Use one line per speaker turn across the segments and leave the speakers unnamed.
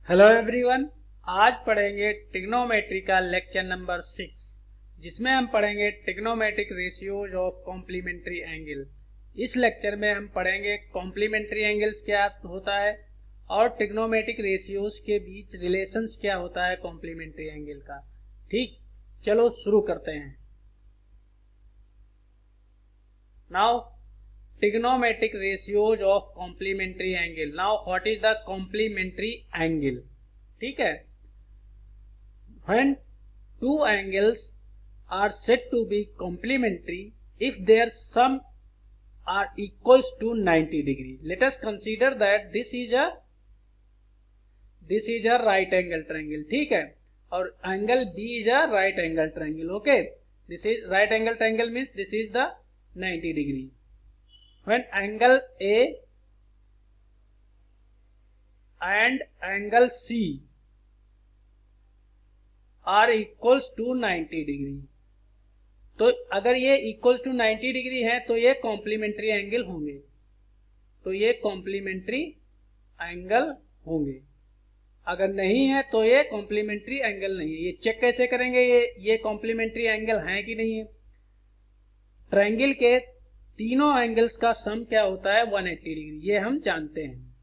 Hello everyone. आज पढ़ेंगे trigonometry का लेक्चर नंबर 6, जिसमें हम पढ़ेंगे trigonometric ratios of complementary angle. इस लेक्चर में हम पढ़ेंगे कॉम्प्लीमेंट्री एंगल्स क्या होता है और ट्रिग्नोमेट्रिक रेशियोज के बीच रिलेशंस क्या होता है कॉम्प्लीमेंट्री एंगल का। ठीक, चलो शुरू करते हैं। Now trigonometric ratios of complementary angle. Now what is the complementary angle? ठीक है, when two angles are said to be complementary if their sum are equals to 90 degree. Let us consider that this is a right angle triangle. ठीक है, और angle B is a right angle triangle. Okay, this is right angle triangle means this is the 90 degree. When angle A and angle C are equals to 90 degree, तो अगर ये equals to 90 degree है तो ये complementary angle होंगे, तो ये complementary angle होंगे। अगर नहीं है तो ये कॉम्प्लीमेंट्री एंगल नहीं है। ये चेक कैसे करेंगे ये कॉम्प्लीमेंट्री एंगल है कि नहीं है? ट्रायंगल के तीनों एंगल्स का सम क्या होता है? 180 डिग्री, ये हम जानते हैं।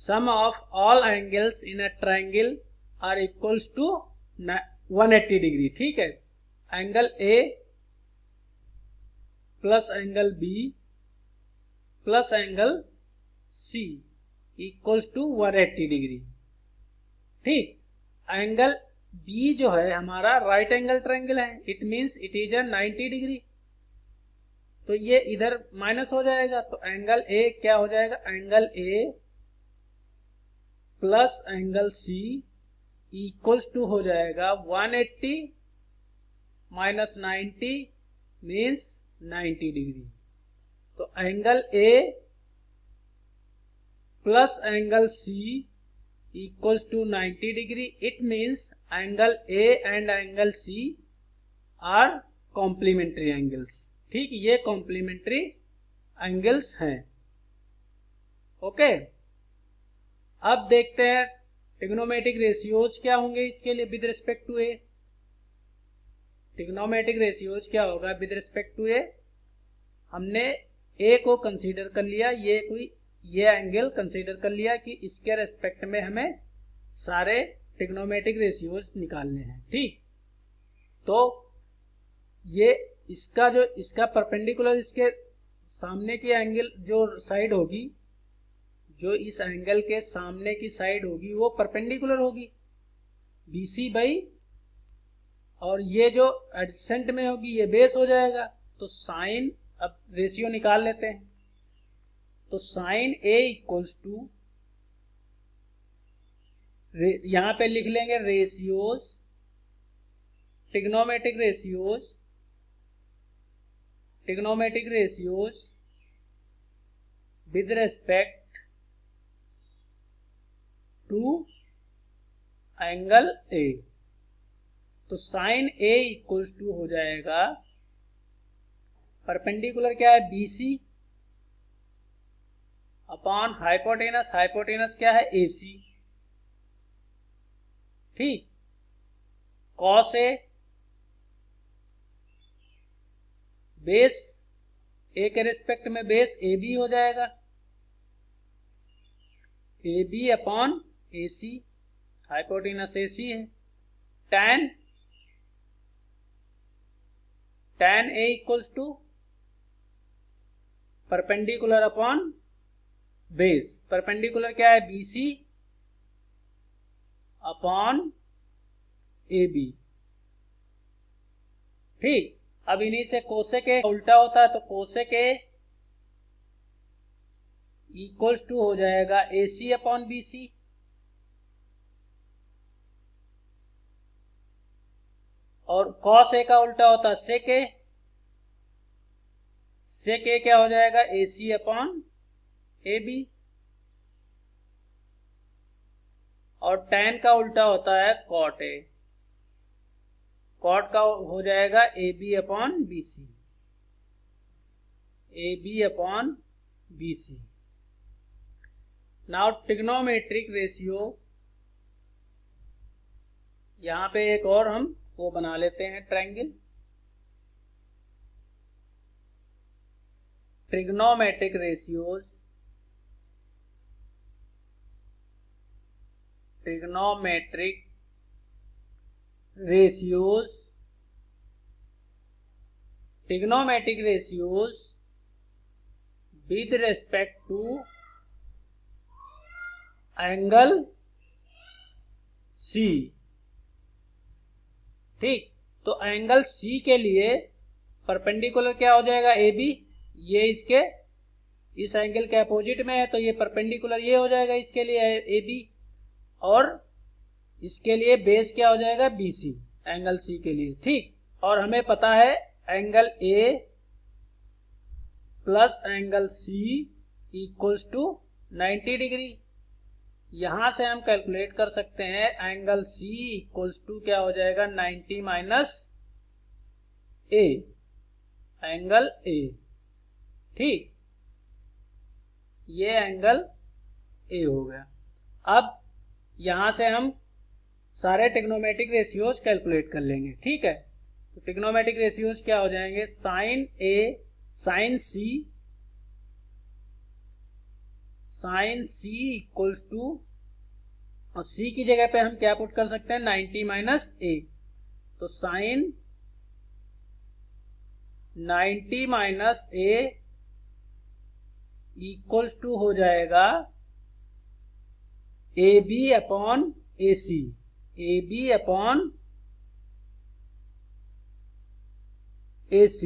Sum of all angles in a triangle are equals to 180 degree. ठीक है, angle A plus angle B plus angle C equals to 180 degree. ठीक, एंगल बी जो है हमारा राइट एंगल ट्रायंगल है, it means it is a 90 degree, तो ये इधर माइनस हो जाएगा, तो एंगल ए क्या हो जाएगा? Angle A plus angle C equals to हो जाएगा 180 माइनस 90 मीन्स 90 डिग्री। तो angle A plus angle C equals to 90 degree, it means angle A and angle C are complementary angles. ठीक, ये कॉम्प्लीमेंट्री एंगल्स हैं। Okay, अब देखते हैं trigonometric ratios क्या होंगे इसके लिए with respect to A. Trigonometric ratios क्या होगा विद रिस्पेक्ट टू ए? हमने ए को कंसीडर कर लिया, ये एंगल कंसीडर कर लिया कि इसके रेस्पेक्ट में हमें सारे ट्रिग्नोमेट्रिक रेशियोज निकालने हैं। ठीक, तो ये इसका परपेंडिकुलर इसके सामने की एंगल जो साइड होगी, जो इस एंगल के सामने की साइड होगी वो परपेंडिकुलर होगी BC बाई, और ये जो एडजेसेंट में होगी ये बेस हो जाएगा। तो साइन, अब रेशियो निकाल लेते हैं, तो साइन A इक्वल्स टू, यहां पे लिख लेंगे ratios, trigonometric ratios with respect to angle A। तो साइन A इक्वल्स टू हो जाएगा, परपेंडिकुलर क्या है? BC अपॉन हाइपोटेनस, हाइपोटेनस क्या है? AC। ठीक, कॉस ए बेस ए के रिस्पेक्ट में बेस AB हो जाएगा, AB upon AC, hypotenuse AC है। tan A equals to perpendicular upon base, perpendicular क्या है? BC upon AB। ठीक, अब इन्हीं से कोसेक ए उल्टा होता है, तो कोसेक ए इक्वल्स टू हो जाएगा AC अपॉन BC, और कॉस ए का उल्टा होता है सेक ए, सेक ए क्या हो जाएगा? AC अपॉन AB, और tan का उल्टा होता है कॉट ए, कॉट का हो जाएगा AB upon BC, AB upon BC। Now trigonometric ratio, यहां पे एक और हम वो बना लेते हैं triangle. Trigonometric ratios, trigonometric ratios, trigonometric ratios with respect to angle C। ठीक, तो एंगल C के लिए परपेंडिकुलर क्या हो जाएगा, AB। ये इसके इस एंगल के अपोजिट में है, तो ये परपेंडिकुलर ये हो जाएगा इसके लिए AB, और इसके लिए बेस क्या हो जाएगा, BC, एंगल C के लिए। ठीक, और हमें पता है angle A plus angle C equals to 90 degree. यहां से हम कैलकुलेट कर सकते हैं एंगल C इक्वल्स टू क्या हो जाएगा, 90 माइनस A, एंगल A। ठीक, ये एंगल A हो गया। अब यहां से हम सारे ट्रिग्नोमेट्रिक रेशियोज कैलकुलेट कर लेंगे। ठीक है, तो ट्रिग्नोमेट्रिक रेशियोज क्या हो जाएंगे, sine A sine C equals to, और C की जगह पे हम क्या पुट कर सकते हैं, 90 माइनस A, तो sine 90 minus A equals to हो जाएगा AB upon AC, AB upon AC,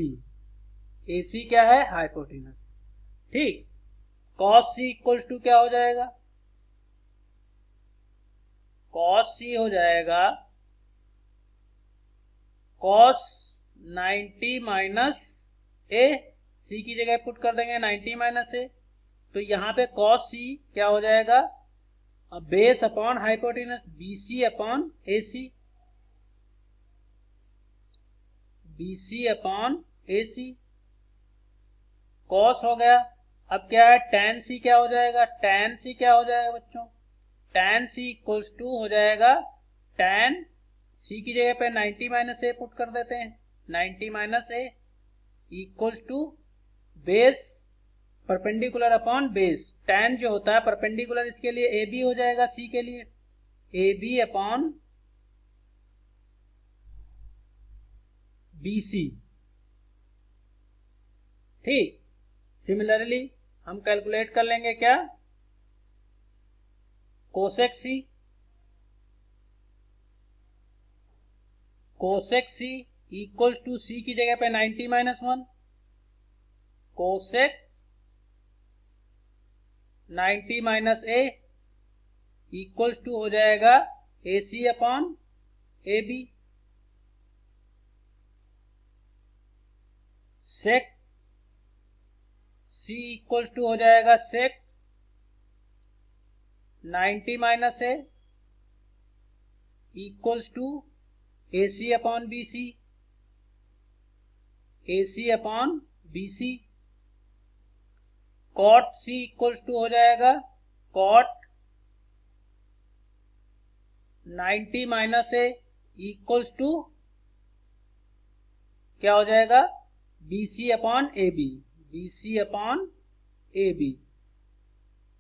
AC क्या है, हाइपोटेनस। ठीक, cos C इक्वल्स टू क्या हो जाएगा, cos C हो जाएगा cos 90 माइनस A, C की जगह पुट कर देंगे 90 माइनस A, तो यहाँ पे cos C क्या हो जाएगा, base upon hypotenuse, BC upon AC, BC upon AC, cos हो गया। अब क्या है, tan C क्या हो जाएगा, tan C क्या हो जाएगा बच्चों, tan C इक्वल्स टू हो जाएगा, tan C की जगह पे 90 माइनस A पुट कर देते हैं, 90 minus A equals to base perpendicular upon base, tan जो होता है परपेंडिकुलर, इसके लिए AB हो जाएगा C के लिए, AB अपॉन BC। ठीक, सिमिलरली हम कैलकुलेट कर लेंगे क्या, cosec C, cosec C equals to C की जगह पे 90 minus 1, cosec 90 minus A equals to हो जाएगा AC upon AB, sec C equals to हो जाएगा sec 90 minus A equals to AC upon BC, AC upon BC, cot C equals to हो जाएगा cot 90 minus A equals to क्या हो जाएगा, BC upon AB, BC upon AB।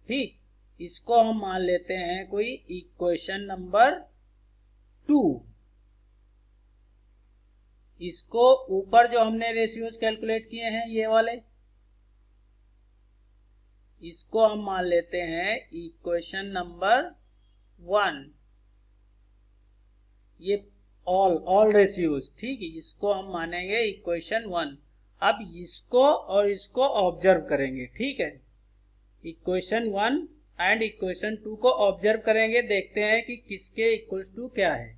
ठीक, इसको हम मान लेते हैं कोई इक्वेशन नंबर 2। इसको ऊपर जो हमने रेशियोज कैलकुलेट किए हैं ये वाले, इसको हम मान लेते हैं इक्वेशन नंबर 1, ये ऑल रेशियोज। ठीक है, इसको हम मानेंगे इक्वेशन 1। अब इसको और इसको ऑब्जर्व करेंगे। ठीक है, इक्वेशन 1 एंड इक्वेशन 2 को ऑब्जर्व करेंगे, देखते हैं कि किसके इक्वल टू क्या है।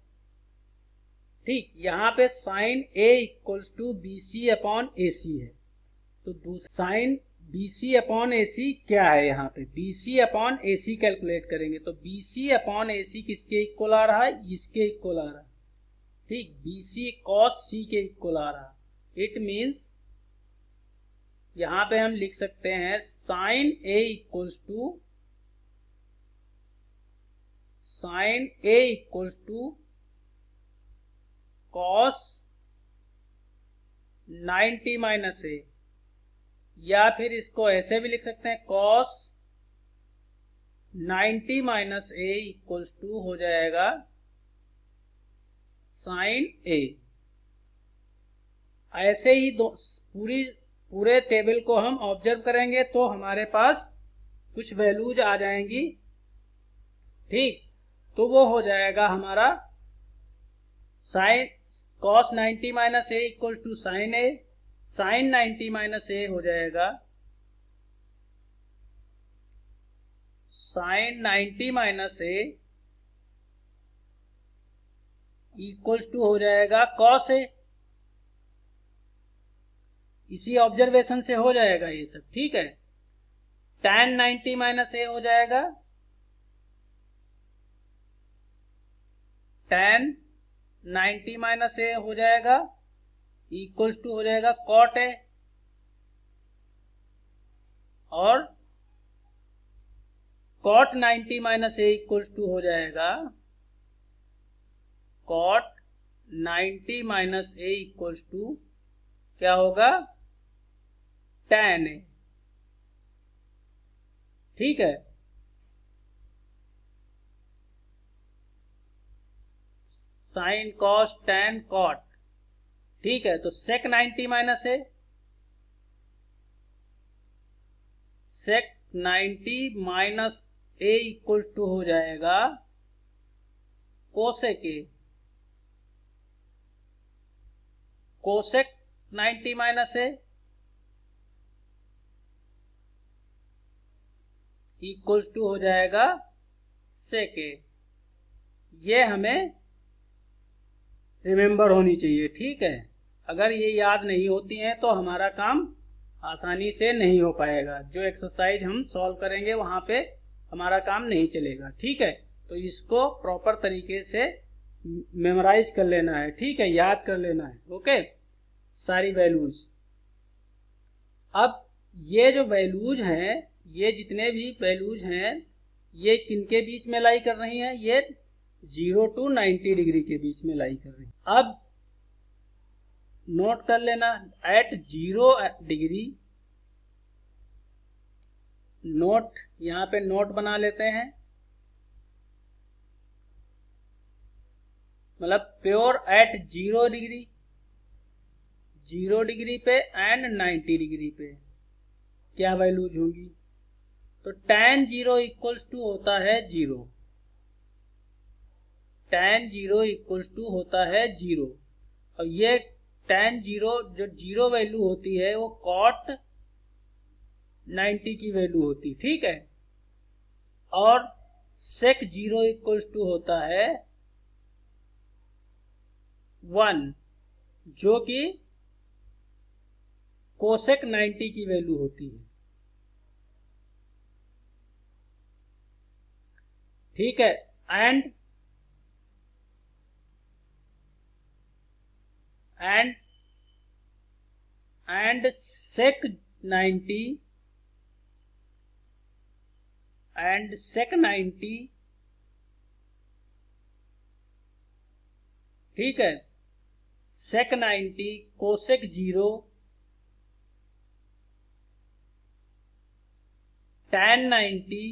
ठीक, यहाँ पे sine A equals to BC upon AC है, तो साइन BC अपॉन AC क्या है, यहाँ पे BC अपॉन AC कैलकुलेट करेंगे, तो BC अपॉन AC किसके इक्वल आ रहा है, इसके इक्वल आ रहा है। ठीक, BC cos C के इक्वल आ रहा है। इट मीन्स यहाँ पे हम लिख सकते हैं sine A equals to cos 90 minus A, या फिर इसको ऐसे भी लिख सकते हैं cos 90 minus A equals to हो जाएगा साइन ए। ऐसे ही पूरे टेबल को हम ऑब्जर्व करेंगे तो हमारे पास कुछ वैल्यूज आ जाएंगी। ठीक, तो वो हो जाएगा हमारा sine cos 90 minus A equal to sine A, sine 90 minus A हो जाएगा sine 90 minus A equals to हो जाएगा कॉस ए। इसी ऑब्जर्वेशन से हो जाएगा ये सब। ठीक है, tan 90 माइनस ए हो जाएगा tan 90 माइनस ए हो जाएगा इक्वल्स टू हो जाएगा कॉट ए, और cot 90 minus A equals to हो जाएगा cot 90 minus A equals to क्या होगा tan ए। ठीक है, साइन कॉस tan कॉट। ठीक है, तो sec 90 minus A, sec 90 minus A equal to हो जाएगा cosec A, cosec 90 minus A equals to हो जाएगा सेक ए। ये हमें रिमेंबर होनी चाहिए। ठीक है, अगर ये याद नहीं होती हैं तो हमारा काम आसानी से नहीं हो पाएगा। जो एक्सरसाइज हम सॉल्व करेंगे वहां पे हमारा काम नहीं चलेगा। ठीक है, तो इसको प्रॉपर तरीके से मेमोराइज कर लेना है। ठीक है, याद कर लेना है। ओके, सारी वैल्यूज। अब ये जो वैल्यूज हैं, ये जितने भी वैल्यूज हैं, ये किनके बीच में लाई कर रही हैं? ये 0 to 90 डिग्री के बीच में लाई कर रही हैं। अब नोट कर लेना, एट 0 डिग्री, नोट यहां पे नोट बना लेते हैं, मतलब प्योर एट 0 डिग्री, 0 डिग्री पे एंड 90 डिग्री पे क्या वैल्यूज होंगी? तो tan 0 इक्वल्स टू होता है 0, tan 0 इक्वल्स टू होता है 0, और ये tan 0 जो 0 वैल्यू होती है वो cot 90 की वैल्यू होती। ठीक है, और sec 0 इक्वल्स टू होता है 1, जो कि कोसेक 90 की वैल्यू होती है। ठीक है, एंड sec 90 एंड sec 90, ठीक है, sec 90 cosec 0 tan 90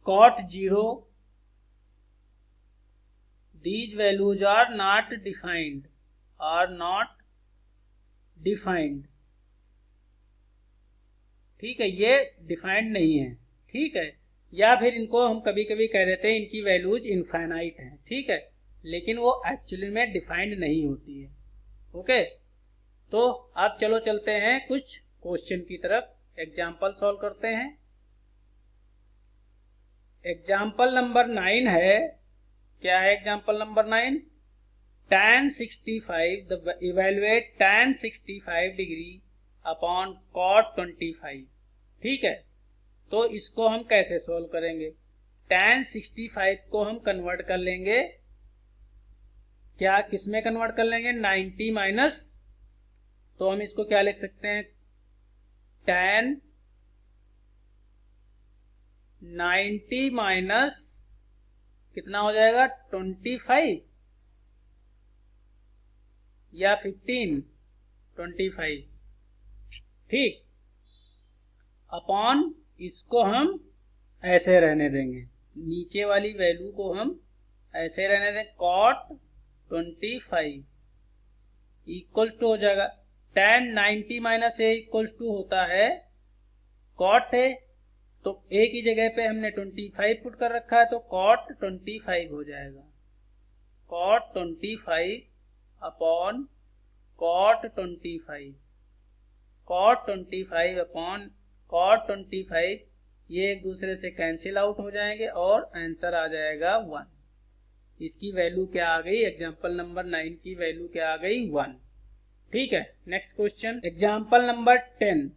cot 0, these values are not defined, ठीक है, ये डिफाइंड नहीं है। ठीक है, या फिर इनको हम कभी कभी कह देते हैं इनकी वैल्यूज इनफाइनाइट हैं। ठीक है, लेकिन वो एक्चुअली में डिफाइंड नहीं होती है। ओके, तो अब चलो चलते हैं कुछ क्वेश्चन की तरफ, एग्जाम्पल सॉल्व करते हैं। एग्जाम्पल नंबर 9 है, क्या है example number 9? tan 65, evaluate tan 65 degree upon cot 25। ठीक है, तो इसको हम कैसे सॉल्व करेंगे? tan 65 को हम कन्वर्ट कर लेंगे, क्या किस में कन्वर्ट कर लेंगे? 90 माइनस तो हम इसको क्या लिख सकते हैं, tan 90 माइनस कितना हो जाएगा 25 या 15, 25, ठीक, अपॉन इसको हम ऐसे रहने देंगे, नीचे वाली वैल्यू को हम ऐसे रहने दें, cot 25 इक्वल्स टू हो जाएगा tan 90 minus A equals to होता है cot है, तो ए की जगह पे हमने 25 पुट कर रखा है, तो cot 25 हो जाएगा, cot 25 upon cot 25, cot 25 upon cot 25, ये एक दूसरे से कैंसिल आउट हो जाएंगे और आंसर आ जाएगा 1। इसकी वैल्यू क्या आ गई, एग्जाम्पल नंबर 9 की वैल्यू क्या आ गई 1। ठीक है, नेक्स्ट क्वेश्चन एग्जाम्पल नंबर 10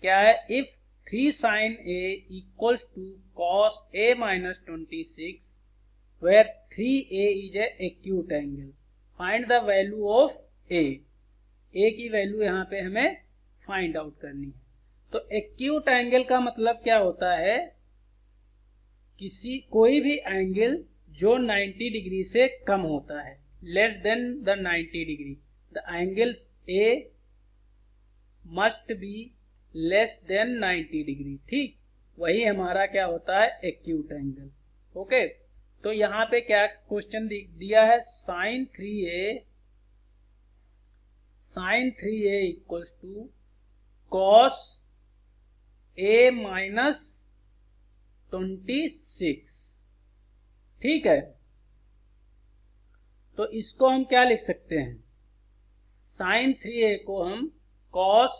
क्या है, if 3 sin a equals to cos a minus 26 where 3a is a acute angle, find the value of a की वैल्यू यहाँ पे हमें फाइंड आउट करनी है। तो एक्यूट एंगल का मतलब क्या होता है, कोई भी एंगल जो 90 डिग्री से कम होता है, less than the 90 degree, the angle A must be less than 90 degree, ठीक, वही हमारा क्या होता है एक्यूट एंगल। ओके, तो यहाँ पे क्या क्वेश्चन दिया है, sin 3a equals to cos a minus 26, ठीक है, तो इसको हम क्या लिख सकते हैं, sin 3a को हम cos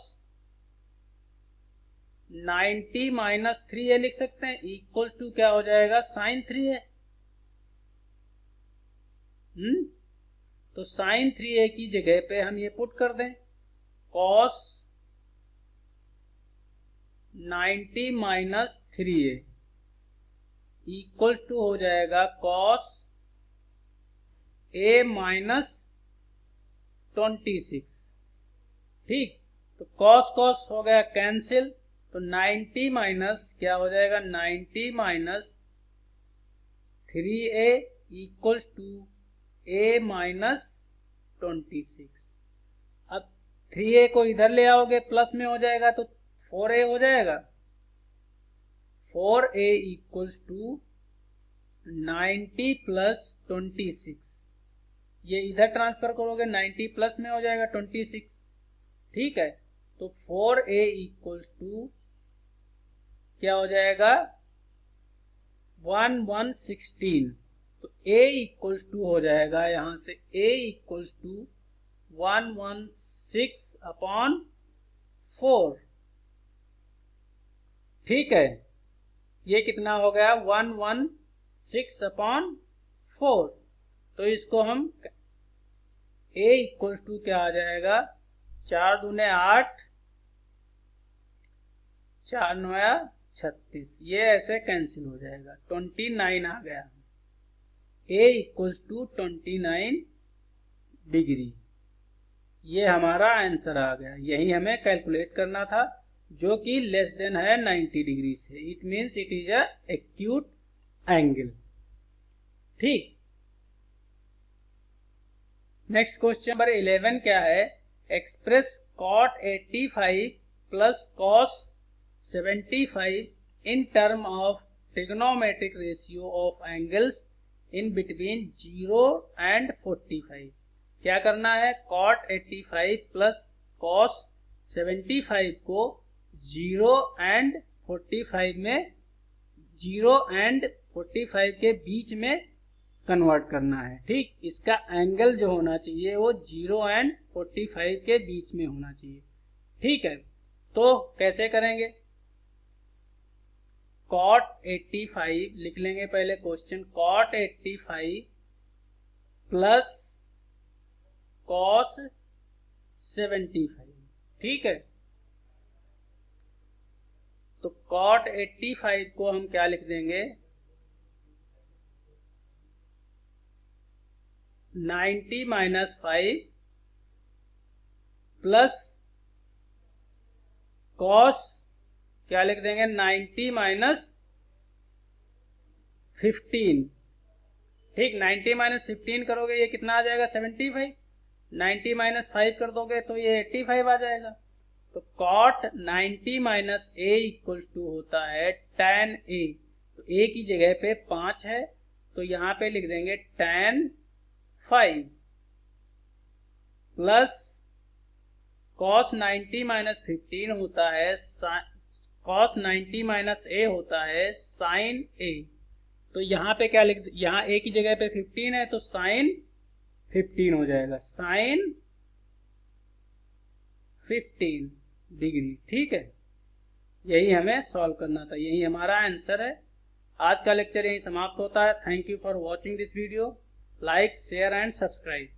90 माइनस 3a लिख सकते हैं, इक्वल्स टू क्या हो जाएगा sin 3a। तो sin 3a की जगह पे हम ये पुट कर दें, cos 90 minus 3a equals to हो जाएगा cos a माइनस 26, ठीक, तो cos cos हो गया कैंसिल, तो 90 माइनस क्या हो जाएगा 90 minus 3a equals to a minus 26। अब 3a को इधर ले आओगे प्लस में हो जाएगा तो 4a हो जाएगा, 4a इक्वल्स टू 90 प्लस 26, ये इधर ट्रांसफर करोगे 90 प्लस में हो जाएगा 26, ठीक है, तो 4a इक्वल्स टू क्या हो जाएगा 1116, तो a इक्वल्स टू हो जाएगा यहां से a इक्वल्स टू 116 अपॉन 4, ठीक है, ये कितना हो गया 116 अपॉन 4, तो इसको हम a इक्वल्स टू क्या आ जाएगा 4 दूने 8, 4 नया 36, ये ऐसे कैंसिल हो जाएगा, 29 आ गया, a इक्वल्स टू 29 डिग्री, ये हमारा आंसर आ गया। यही हमें कैलकुलेट करना था, जो कि लेस देन है 90 डिग्री से, it means it is a acute angle, ठीक। नेक्स्ट क्वेश्चन नंबर 11 क्या है, express cot 85 plus cos 75 in term of trigonometric ratio of angles in between 0 and 45। क्या करना है, cot 85 प्लस cos 75 को 0 and 45 में, 0 and 45 के बीच में कन्वर्ट करना है, ठीक, इसका एंगल जो होना चाहिए वो 0 and 45 के बीच में होना चाहिए, ठीक है। तो कैसे करेंगे, cot 85 लिख लेंगे पहले क्वेश्चन, cot 85 प्लस cos 75, ठीक है, तो cot 85 को हम क्या लिख देंगे 90 माइनस 5 प्लस कॉस क्या लिख देंगे 90 माइनस 15। ठीक, 90 माइनस 15 करोगे ये कितना आ जाएगा 75। 90 माइनस 5 कर दोगे तो ये 85 आ जाएगा। तो cot 90 minus a equal to होता है tan a। तो a की जगह पे 5 है तो यहाँ पे लिख देंगे tan 5 प्लस cos 90 माइनस 15 होता है cos 90 माइनस a होता है sin a। तो यहाँ पे क्या लिख, यहाँ a की जगह पे 15 है तो sin 15 हो जाएगा, sin 15 डिग्री। ठीक है, यही हमें सॉल्व करना था, यही हमारा आंसर है। आज का लेक्चर यही समाप्त होता है। Thank you for watching this video. Like, share and subscribe.